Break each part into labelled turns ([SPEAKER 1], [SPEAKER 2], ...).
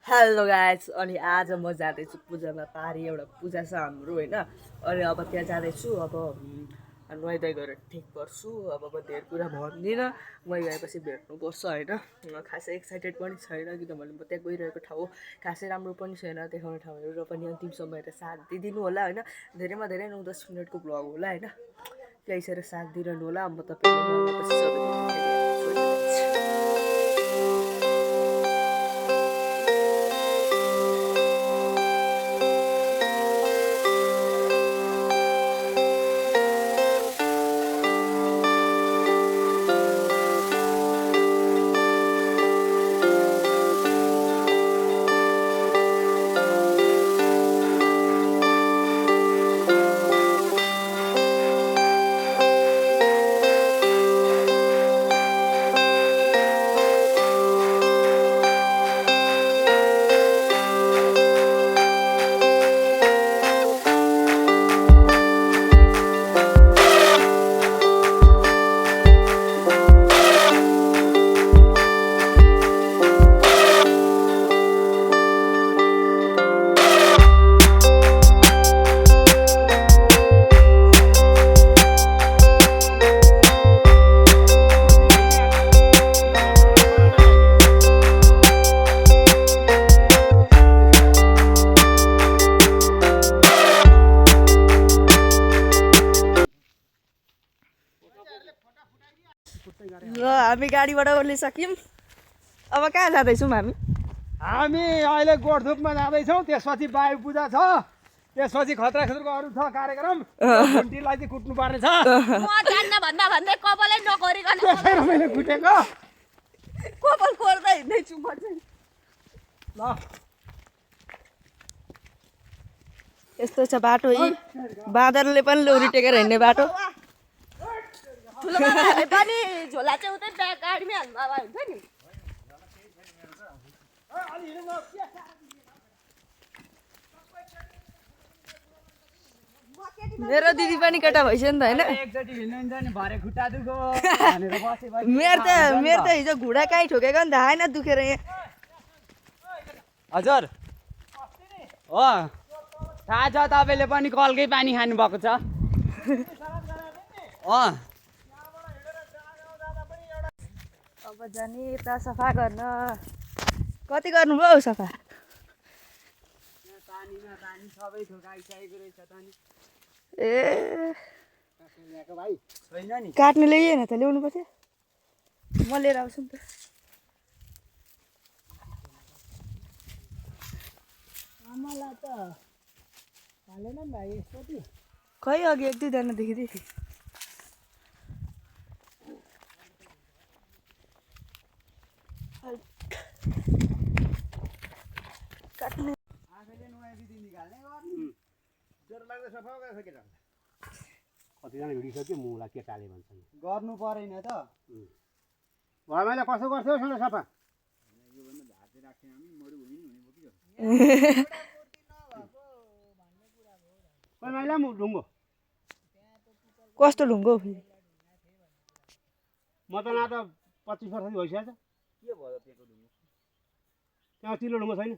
[SPEAKER 1] Hello guys अनि आज म जाँदैछु पूजामा पारी एउटा पूजा छ हाम्रो होइन अनि अब त्यहाँ जाँदैछु अब नुहाइधुवाइ गरेर ठिक गर्छु अब म धेरै कुरा भन्दिनँ म गएपछि भेट्नुपर्छ होइन खासै एक्साइटेड पनि छैन किनभने म त्यहाँ गइरहेको ठाउँ खासै राम्रो पनि छैन देखाउने ठाउँहरू र पनि अन्तिमसम्म हेरेर साथ दिइदिनु होला होइन धेरैमा धेरै 9-10 मिनटको भ्लग होला होइन त्यही सेर साथ दिइरहनु होला म ल हामी गाडीबाट ओर्लिसक्यौँ अब कहाँ जाँदैछौँ
[SPEAKER 2] हामी अहिले गोठथुपमा जाँदैछौँ त्यसपछि वायु पूजा छ त्यसपछि खतरा खतराको अरू छ कार्यक्रम घुन्टीलाई चाहिँ कुट्नु पर्ने छ
[SPEAKER 3] म जान्न भन्दा भन्दै कपालै नकोरिकन
[SPEAKER 2] त्यसैले मैले कुटेको
[SPEAKER 1] कपाल कोर्दै हिँड्दैछु म चाहिँ
[SPEAKER 2] ल
[SPEAKER 1] यस्तो छ बाटो यी बाँदरले पनि लौरी टेकेर हिँड्ने बाटो
[SPEAKER 3] ठुलो बाबाहरूले पनि झोला चाहिँ उतै ब्याग गाडीमै हाल्नु बाबा हुन्छ नि
[SPEAKER 1] मेरो दिदी पनि केटा भइसक्यो नि त होइन
[SPEAKER 2] एकचोटि हिँड्नुहुन्छ नि भरे खुट्टा दुखो भनेर बसे
[SPEAKER 1] मेरो त हिजो घुँडा कहीँ ठोकेको नि त आएन दुखेर यहाँ
[SPEAKER 2] हजुर हो थाहा छ तपाईँले पनि कलकै पानी खानुभएको छ
[SPEAKER 1] अब जाने यता सफा गर्न कति गर्नुभयो सफा
[SPEAKER 2] सबै थोकाइसकेको रहेछ त नि
[SPEAKER 1] ए
[SPEAKER 2] भाइ छैन नि
[SPEAKER 1] काट्ने ल्याइएन त ल्याउनु पर्थ्यो म लिएर आउँछु नि त
[SPEAKER 2] आमालाई त हालेन नि भाइ यसपालि
[SPEAKER 1] खै अघि 1-2 जना देखिँदै थिएँ काट्ने
[SPEAKER 2] आफैले नुहाइदिँदै निकाल्ने ज्वरो लाग्दा सफा गरेछ केटा
[SPEAKER 4] कतिजना हिँडिसक्यो मुलाई केटाले भन्छन्
[SPEAKER 2] गर्नु परेन त घरमाले कसो गर्थ्यौ सँग सफा कोही महिला ढुङ्गो
[SPEAKER 1] कस्तो ढुङ्गो फेरि
[SPEAKER 2] म त न त 25 वर्ष भइसकेछ के भयो त्यहाँको ढुङ्गो त्यहाँ चिल्लो ढुङ्गो छैन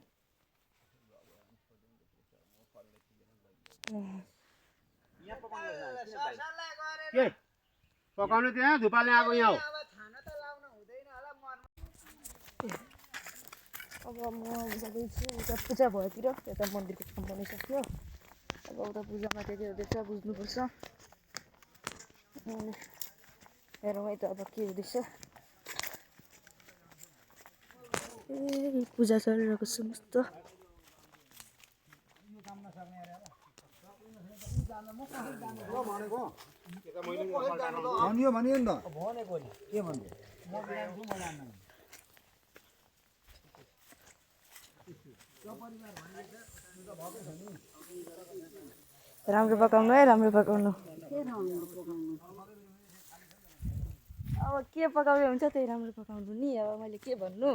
[SPEAKER 2] के पकाउनु त्यहाँ धुपाले आएको यहाँ हो
[SPEAKER 1] अब म जाँदैछु उता पूजा भएतिर यता मन्दिरको काम बनिसक्यो अब उता पूजामा के हुँदैछ बुझ्नुपर्छ हेरौँ है त अब के हुँदैछ ए पूजा चलिरहेको छ मस्त
[SPEAKER 4] भनियो नि त
[SPEAKER 2] भनेको नि के भन्नु म जान्छु म जान्दिनँ
[SPEAKER 1] राम्रो पकाउनु है राम्रो पकाउनु अब के पकाउने हुन्छ त्यही राम्रो पकाउनु नि अब मैले के भन्नु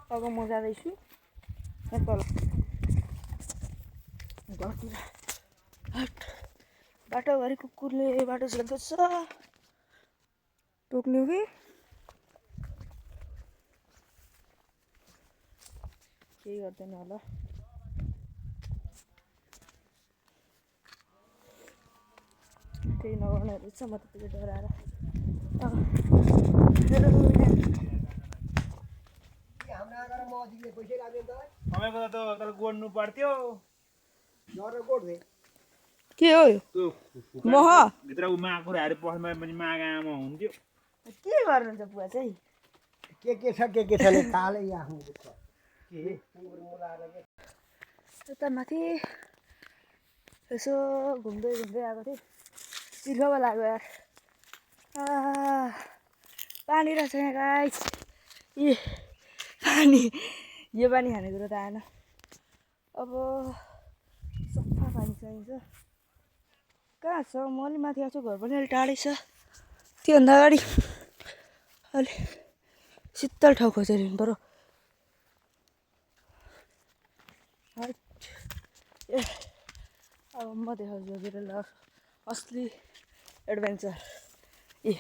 [SPEAKER 1] अब म जाँदैछु तल घरतिर
[SPEAKER 3] बाटोभरि कुकुरले बाटो छेक्दैछ टोक्ने हो कि केही गर्दैन होला केही नगर्ने रहेछ म त्यतिकै डराएर
[SPEAKER 2] तपाईँको त तर गोड्नु पर्थ्यो
[SPEAKER 3] के हो यो
[SPEAKER 2] त्यो
[SPEAKER 3] मह
[SPEAKER 2] भित्र माकुराहरू पस्मा पनि मागामा हुन्थ्यो
[SPEAKER 3] के गर्नुहुन्छ बुवा चाहिँ
[SPEAKER 4] के छ नि कालै आफ्नो
[SPEAKER 3] यता माथि यसो घुम्दै घुम्दै आएको थिएँ चिर्खमा लाग्यो यार पानी रहेछ यहाँ गाइस ए पानी यो पानी खाने कुरो त आएन अब सफा पानी चाहिन्छ कहाँ छ म अलि माथि आएको छु घर पनि अलिक टाढै छ त्योभन्दा अगाडि अलि शीतल ठाउँ खोजेर हिँड्नु पऱ्यो ए अब म देखाउँछु मेरो ल असली एडभेन्चर ए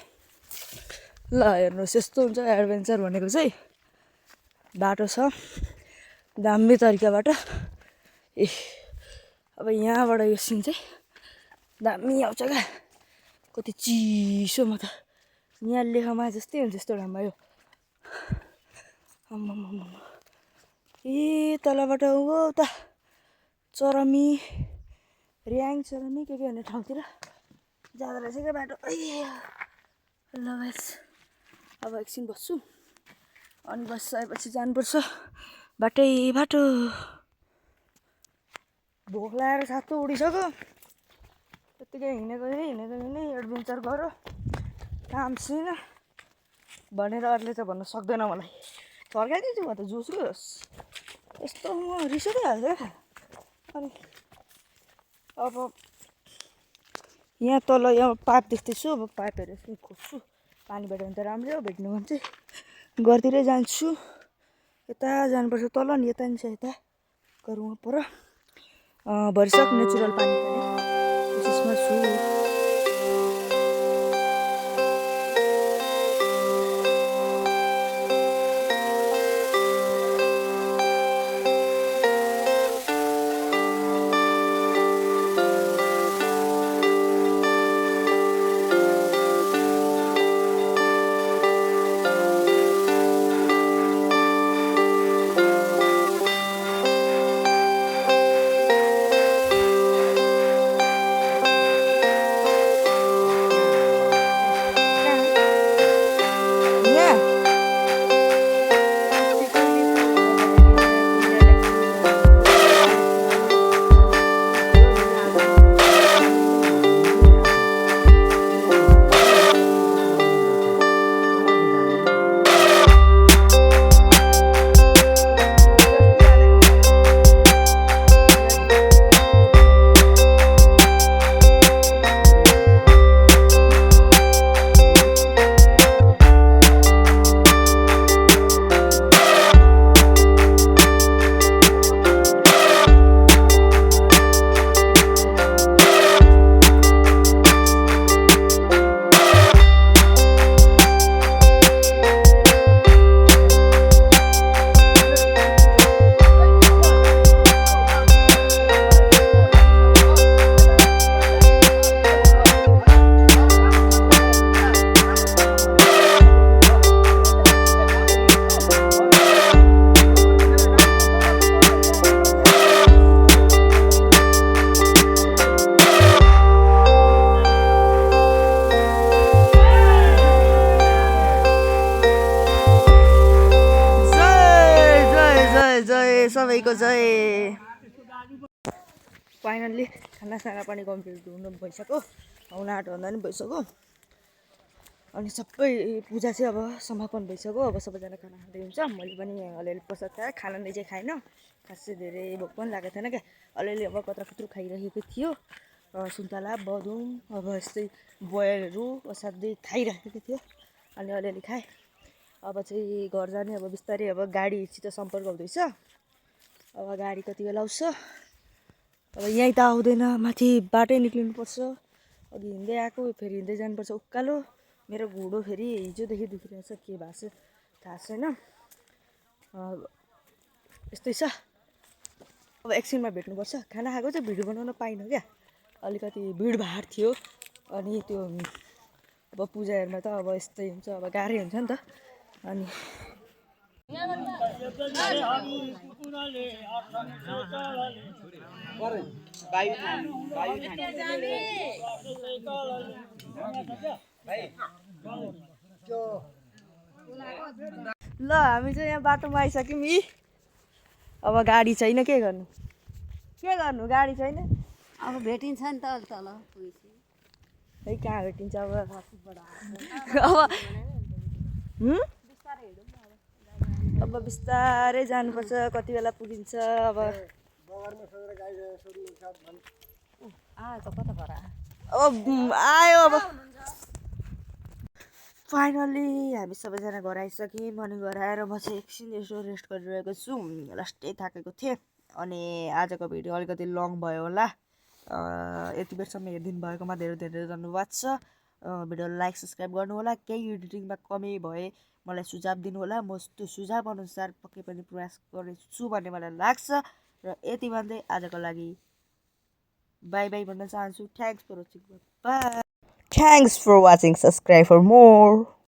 [SPEAKER 3] ल हेर्नुहोस् यस्तो हुन्छ एडभेन्चर भनेको चाहिँ बाटो छ दामी तरिकाबाट ए अब यहाँबाट यो सिन चाहिँ दामी आउँछ क्या कति चिसो म त यहाँ लेखमा जस्तै हुन्छ यस्तो ठाउँमा यो आम्मामा ए तलबाट ऊ उता चरमी रियाङ चरमी के भन्ने ठाउँतिर जाँदो रहेछ क्या बाटो ल गाइस अब एकछिन बस्छु अनि बसिसकेपछि जानुपर्छ बाटो भोक लागेर सातो उडिसक्यो त्यत्तिकै हिँडेको एडभेन्चर गऱ्यो काम छैन भनेर अरूले त भन्न सक्दैन मलाई फर्काइदिन्छु म त जोस यस्तो म रिस उठिहाल्छ क्या अनि अब यहाँ तल यहाँ पाइप देख्दैछु अब पाइपहरू यसो खोज्छु पानी भेट्यो भने त राम्रै हो भेट्नु भने चाहिँ घरतिरै जान्छु यता जानुपर्छ तल नि यता नि छ यता गरौँ पर भरिसक नेचुरल पानी त्यसमा छु सबैको जय फाइनल्ली खानासाना पनि कम्प्लिट हुनु भइसक्यो आउन आँट भन्दा पनि भइसक्यो अनि सबै पूजा चाहिँ अब समापन भइसक्यो अब सबैजना खाना खाँदै हुन्छ मैले पनि अलिअलि प्रसाद खाएँ खाना नै चाहिँ खाइनँ खासै धेरै भोक पनि लागेको थिएन क्या अलिअलि अब कत्रकत्र खाइरहेको थियो सुन्तला बदुम अब यस्तै बोयरहरू असाध्यै खाइरहेको थियो अनि अलिअलि खाएँ अब चाहिँ घर जाने अब बिस्तारै अब गाडीसित सम्पर्क हुँदैछ अब गाडी कति बेला आउँछ अब यहीँ त आउँदैन माथि बाटै निक्लिनुपर्छ अघि हिँड्दै आएको फेरि हिँड्दै जानुपर्छ उकालो मेरो घुँडो फेरि हिजोदेखि दुखिरहेछ के भएको छ थाहा छैन यस्तै छ अब एकछिनमा भेट्नुपर्छ खाना खाएको चाहिँ भिडियो बनाउन पाइनँ क्या अलिकति भिडभाड थियो अनि त्यो अब पूजाहरूमा त अब यस्तै हुन्छ अब गाह्रै हुन्छ नि त अनि ल हामी चाहिँ यहाँ बाटोमा आइसक्यौँ यी अब गाडी छैन के गर्नु गाडी छैन
[SPEAKER 5] अब भेटिन्छ नि त तल पुगेपछि
[SPEAKER 3] है कहाँ भेटिन्छ अब अब बिस्तारै जानुपर्छ कति बेला पुगिन्छ अब अब आयो अब फाइनली हामी सबैजना घर आइसक्यौँ अनि घर आएर म चाहिँ एकछिन यसो रेस्ट गरिरहेको छु लास्टै थाकेको थिएँ अनि आजको भिडियो अलिकति लङ भयो होला यति बेरसम्म हेरिदिनु भएकोमा धेरै धेरै धन्यवाद छ भिडियोलाई लाइक सब्सक्राइब गर्नु होला केही एडिटिङमा कमी भए मलाई सुझाव दिनु होला म त्यो सुझाव अनुसार पक्कै पनि प्रयास गर्नेछु भन्ने मलाई लाग्छ र यति भन्दै आजको लागि बाई बाई भन्न चाहन्छु thanks for watching bye Thanks for watching. Subscribe for more.